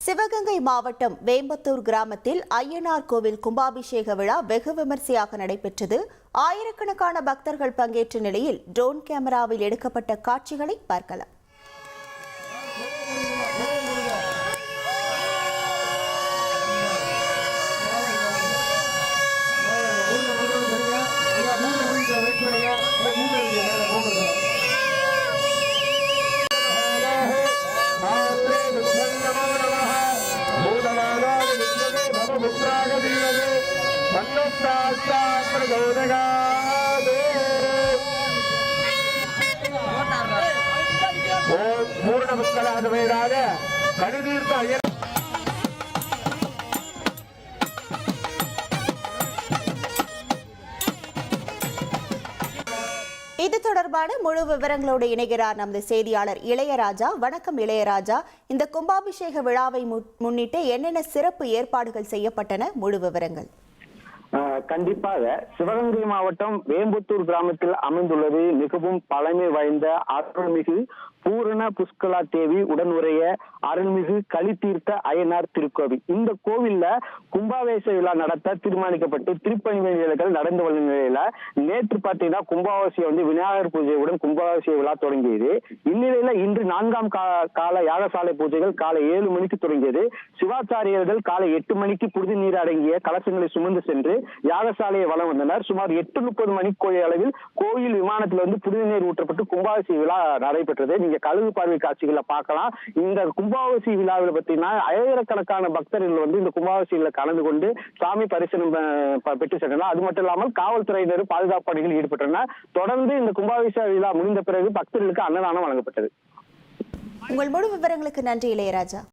சிவகங்கை மாவட்டம் வேம்பத்தூர் கிராமத்தில் ஐயனார் கோவில் கும்பாபிஷேக விழா வெகு விமர்சையாக நடைபெற்றது. ஆயிரக்கணக்கான பக்தர்கள் பங்கேற்ற நிலையில் ட்ரோன் கேமராவில் எடுக்கப்பட்ட காட்சிகளை பார்க்கலாம். இது தொடர்பான முழு விவரங்களோடு இணைகிறார் நமது செய்தியாளர் இளையராஜா. வணக்கம் இளையராஜா. இந்த கும்பாபிஷேக விழாவை முன்னிட்டு என்னென்ன சிறப்பு ஏற்பாடுகள் செய்யப்பட்டன? முழு விவரங்கள். கண்டிப்பாக சிவகங்கை மாவட்டம் வேம்பத்தூர் கிராமத்தில் அமைந்துள்ளது மிகவும் பழமை வாய்ந்த அருள்மிகு பூரண புஷ்கலா தேவி உடனுடைய அருள்மிகு களித்தீர்த்த அய்யனார் திருக்கோவில். இந்த கோவில்ல கும்பாபிஷேக விழா நடத்த தீர்மானிக்கப்பட்டு திருப்பணி வேலைகள் நடந்து வரும் நிலையில நேற்று பார்த்தீங்கன்னா கும்பாபிஷேகம் விநாயகர் பூஜையுடன் கும்பாபிஷேக விழா தொடங்கியது. இந்நிலையில இன்று 4ஆம் கால யாகசாலை பூஜைகள் காலை 7 மணிக்கு தொடங்கியது. சிவாச்சாரியர்கள் காலை 8 மணிக்கு புனித நீர் அடங்கிய கலசங்களை சுமந்து சென்று யாகசாலையை வலம் வந்தனர். சுமார் 8:30 மணி அளவில் கோயில் விமானத்தில் புனித நீர் ஊற்றப்பட்டு கும்பாபிஷேக விழா நடைபெற்றது. நீங்க கழுகு பார்வை காட்சிகளை பார்க்கலாம். இந்த கும்பாபிஷேக விழாவில் பார்த்தீங்கன்னா ஆயிரக்கணக்கான பக்தர்கள் இந்த கும்பாபிஷேகத்துல கலந்து கொண்டு சாமி தரிசனம் பெற்று சென்றனர். அது மட்டும் இல்லாமல் காவல்துறையினர் பாதுகாப்பு பணிகளில் ஈடுபட்டனர். தொடர்ந்து இந்த கும்பாபிஷேக விழா முடிந்த பிறகு பக்தர்களுக்கு அன்னதானம் வழங்கப்பட்டது. உங்கள் முழு விவரங்களுக்கு நன்றி இளையராஜா.